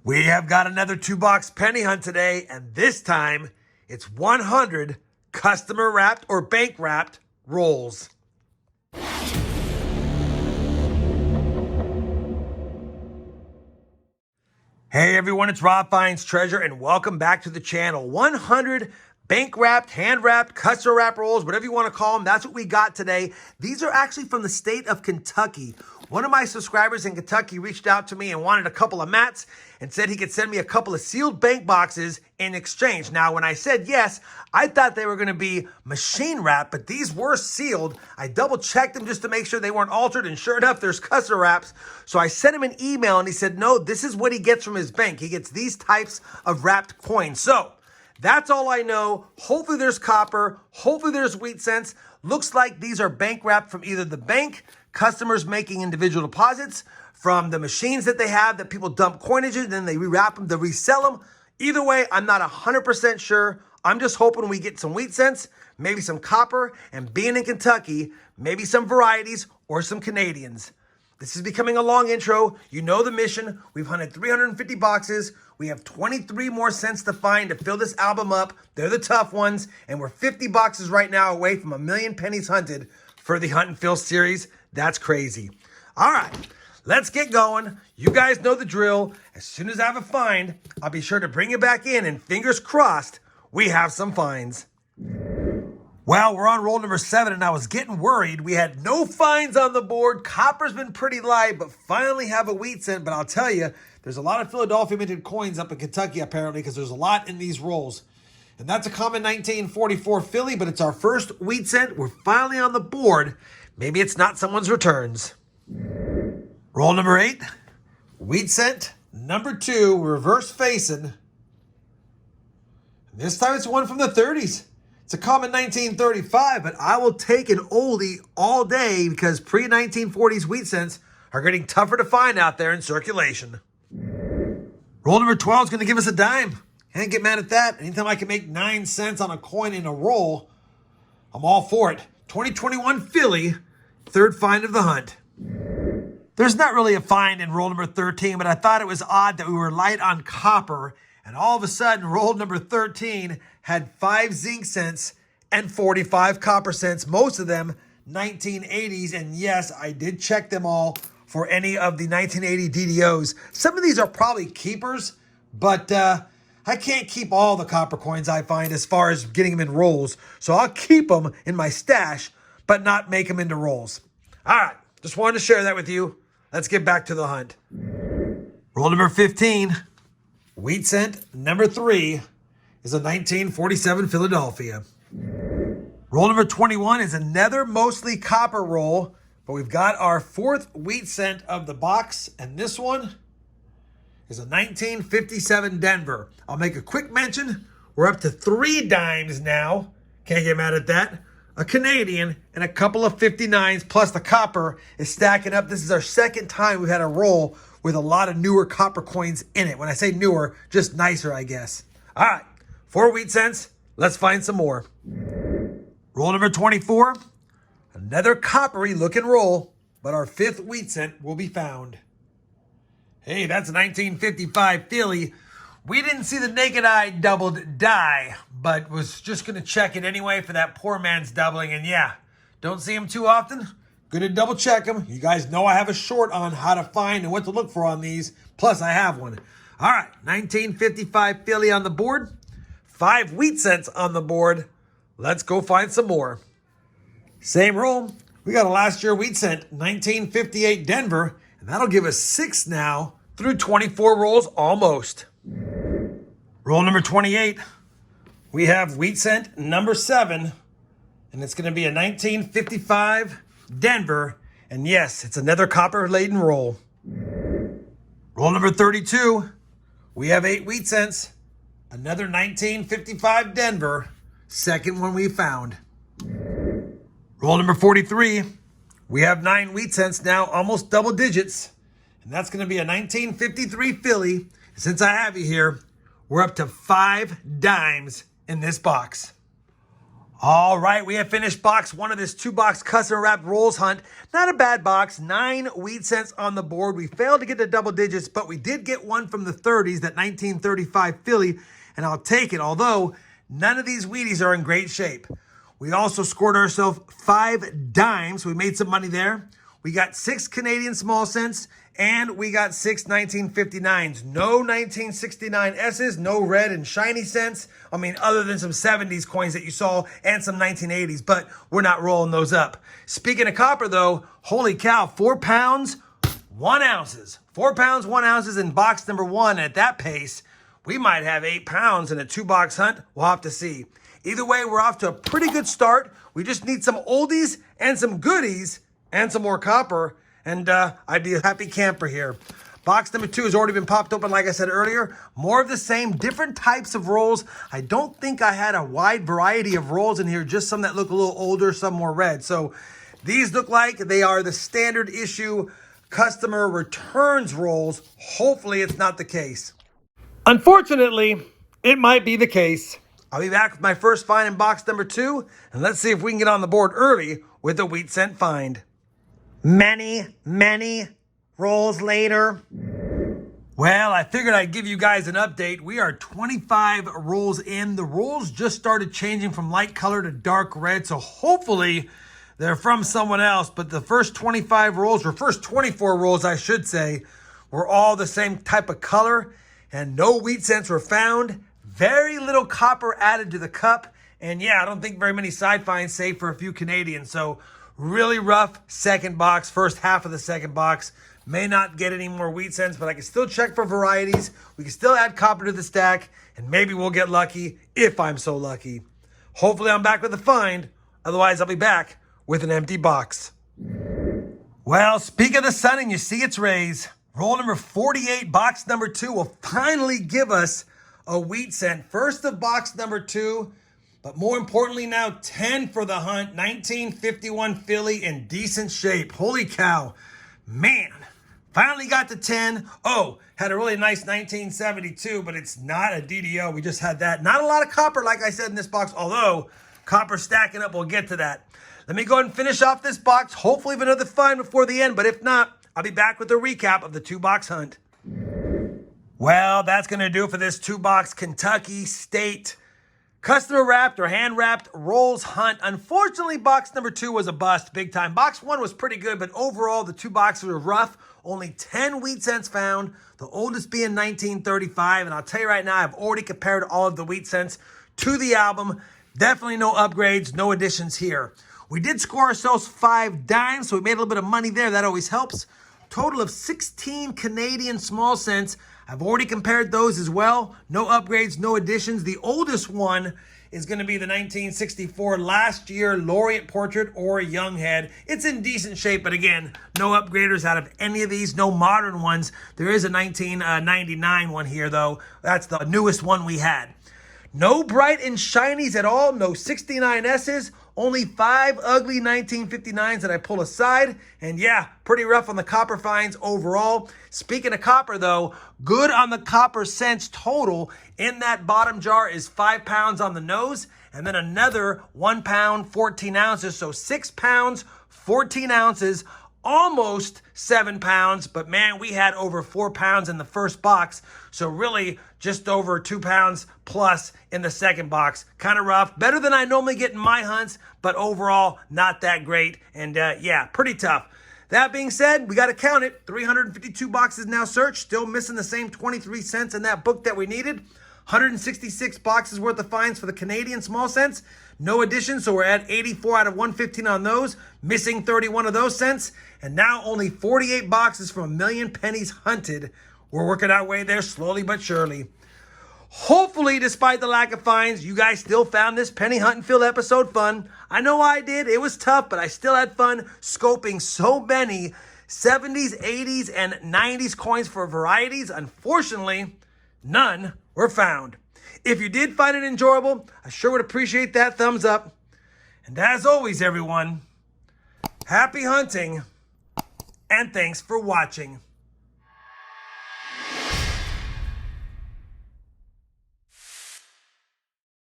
We have got another 2-box penny hunt today, and this time it's 100 customer wrapped or bank wrapped rolls. Hey everyone, it's RobFindsTreasure, and welcome back to the channel. 100 bank wrapped, hand wrapped, customer wrap rolls, whatever you want to call them. That's what we got today. These are actually from the state of Kentucky. One of my subscribers in Kentucky reached out to me and wanted a couple of mats and said he could send me a couple of sealed bank boxes in exchange. Now, when I said yes, I thought they were going to be machine wrapped, but these were sealed. I double checked them just to make sure they weren't altered, and sure enough, there's customer wraps. So I sent him an email and he said, no, this is what he gets from his bank. He gets these types of wrapped coins. So that's all I know. Hopefully there's copper. Hopefully there's wheat cents. Looks like these are bank wrapped from either the bank, customers making individual deposits, from the machines that they have that people dump coinage in, then they rewrap them to resell them. Either way, I'm not 100% sure. I'm just hoping we get some wheat cents, maybe some copper, and being in Kentucky, maybe some varieties or some Canadians. This is becoming a long intro. You know the mission. We've hunted 350 boxes. We have 23 more cents to find to fill this album up. They're the tough ones. And we're 50 boxes right now away from 1,000,000 pennies hunted for the Hunt and Fill series. That's crazy. All right, let's get going. You guys know the drill. As soon as I have a find, I'll be sure to bring you back in, and fingers crossed, we have some finds. Well, we're on roll number 7, and I was getting worried. We had no finds on the board. Copper's been pretty light, but finally have a wheat cent. But I'll tell you, there's a lot of Philadelphia minted coins up in Kentucky, apparently, because there's a lot in these rolls. And that's a common 1944 Philly, but it's our first wheat cent. We're finally on the board. Maybe it's not someone's returns. Roll number 8, wheat cent number 2, reverse facing. And this time it's one from the 30s. It's a common 1935, but I will take an oldie all day because pre-1940s wheat cents are getting tougher to find out there in circulation. Roll number 12 is going to give us a dime. Can't get mad at that. Anytime I can make 9 cents on a coin in a roll, I'm all for it. 2021 Philly, third find of the hunt. There's not really a find in roll number 13, but I thought it was odd that we were light on copper, and all of a sudden, roll number 13 had 5 zinc cents and 45 copper cents, most of them 1980s. And yes, I did check them all for any of the 1980 DDOs. Some of these are probably keepers, but I can't keep all the copper coins I find as far as getting them in rolls. So I'll keep them in my stash, but not make them into rolls. All right, just wanted to share that with you. Let's get back to the hunt. Roll number 15, wheat cent number 3 is a 1947 Philadelphia. Roll number 21 is another mostly copper roll, but we've got our 4th wheat cent of the box, and this one is a 1957 Denver. I'll make a quick mention. We're up to 3 dimes now. Can't get mad at that. A Canadian and a couple of 59s, plus the copper is stacking up. This is our second time we've had a roll with a lot of newer copper coins in it. When I say newer, just nicer, I guess. All right, 4 wheat cents. Let's find some more. Roll number 24, another coppery looking roll, but our 5th wheat cent will be found. Hey, that's a 1955 Philly. We didn't see the naked eye doubled die, but was just going to check it anyway for that poor man's doubling. And yeah, don't see him too often. Good to double check them. You guys know I have a short on how to find and what to look for on these. Plus, I have one. All right, 1955 Philly on the board. 5 wheat cents on the board. Let's go find some more. Same roll. We got a last year wheat cent, 1958 Denver. And that'll give us 6 now through 24 rolls almost. Roll number 28. We have wheat cent number 7. And it's going to be a 1955 Denver. And yes, it's another copper-laden roll. Roll number 32. We have 8 wheat cents. Another 1955 Denver. Second one we found. Roll number 43. We have 9 wheat cents now, almost double digits. And that's going to be a 1953 Philly. Since I have you here, we're up to 5 dimes in this box. All right, we have finished box one of this 2-box custom wrapped rolls hunt. Not a bad box, 9 wheat cents on the board. We failed to get to double digits, but we did get one from the 30s, that 1935 Philly, and I'll take it, although none of these Wheaties are in great shape. We also scored ourselves 5 dimes. We made some money there. We got 6 Canadian small cents, and we got 6 1959s. No 1969S's, no red and shiny cents. I mean, other than some 70s coins that you saw and some 1980s, but we're not rolling those up. Speaking of copper, though, holy cow, 4 pounds, 1 ounces. 4 pounds, 1 ounces in box number 1. At that pace, we might have 8 pounds in a 2-box hunt. We'll have to see. Either way, we're off to a pretty good start. We just need some oldies and some goodies and some more copper, and I'd be a happy camper here. Box number 2 has already been popped open, like I said earlier. More of the same, different types of rolls. I don't think I had a wide variety of rolls in here, just some that look a little older, some more red. So these look like they are the standard issue customer returns rolls. Hopefully it's not the case. Unfortunately, it might be the case. I'll be back with my first find in box number 2, and let's see if we can get on the board early with a wheat cent find. Many rolls later. Well, I figured I'd give you guys an update. We are 25 rolls in. The rolls just started changing from light color to dark red, so hopefully they're from someone else. But the first 25 rolls, or first 24 rolls, I should say, were all the same type of color, and no wheat cents were found. Very little copper added to the cup, and yeah, I don't think very many side finds, save for a few Canadians. So really rough second box, first half of the second box. May not get any more wheat cents, but I can still check for varieties. We can still add copper to the stack, and maybe we'll get lucky if I'm so lucky. Hopefully I'm back with a find. Otherwise, I'll be back with an empty box. Well, speak of the sun and you see its rays. Roll number 48, box number 2 will finally give us a wheat cent. First of box number 2. But more importantly now, 10 for the hunt. 1951 Philly in decent shape. Holy cow. Man, finally got to 10. Oh, had a really nice 1972, but it's not a DDO. We just had that. Not a lot of copper, like I said, in this box, although copper stacking up, we'll get to that. Let me go ahead and finish off this box. Hopefully have another find before the end, but if not, I'll be back with a recap of the 2-box hunt. Well, that's going to do it for this 2-box Kentucky State customer wrapped or hand wrapped rolls hunt. Unfortunately, box number 2 was a bust big time. Box 1 was pretty good, but overall the 2 boxes were rough. Only 10 wheat cents found, the oldest being 1935. And I'll tell you right now, I've already compared all of the wheat cents to the album. Definitely no upgrades, no additions here. We did score ourselves 5 dimes, so we made a little bit of money there. That always helps. Total of 16 Canadian small cents. I've already compared those as well. No upgrades, no additions. The oldest one is going to be the 1964 last year Laureate portrait or young head. It's in decent shape, but again, no upgraders out of any of these, no modern ones. There is a 1999 one here, though. That's the newest one we had. No bright and shinies at all, no 69S's, only 5 ugly 1959s that I pull aside. And yeah, pretty rough on the copper finds overall. Speaking of copper though, good on the copper cents total. In that bottom jar is 5 pounds on the nose, and then another 1 pound, 14 ounces. So 6 pounds, 14 ounces, almost 7 pounds, but man, we had over 4 pounds in the first box. So really just over 2 pounds plus in the second box. Kind of rough. Better than I normally get in my hunts, but overall not that great. And yeah, pretty tough. That being said, we got to count it. 352 boxes now searched. Still missing the same 23 cents in that book that we needed. 166 boxes worth of finds for the Canadian small cents. No additions, so we're at 84 out of 115 on those. Missing 31 of those cents. And now only 48 boxes from a million pennies hunted. We're working our way there slowly but surely. Hopefully, despite the lack of finds, you guys still found this penny hunt and fill episode fun. I know I did. It was tough, but I still had fun scoping so many 70s, 80s, and 90s coins for varieties. Unfortunately, none were found. If you did find it enjoyable, I sure would appreciate that thumbs up. And as always, everyone, happy hunting, and thanks for watching.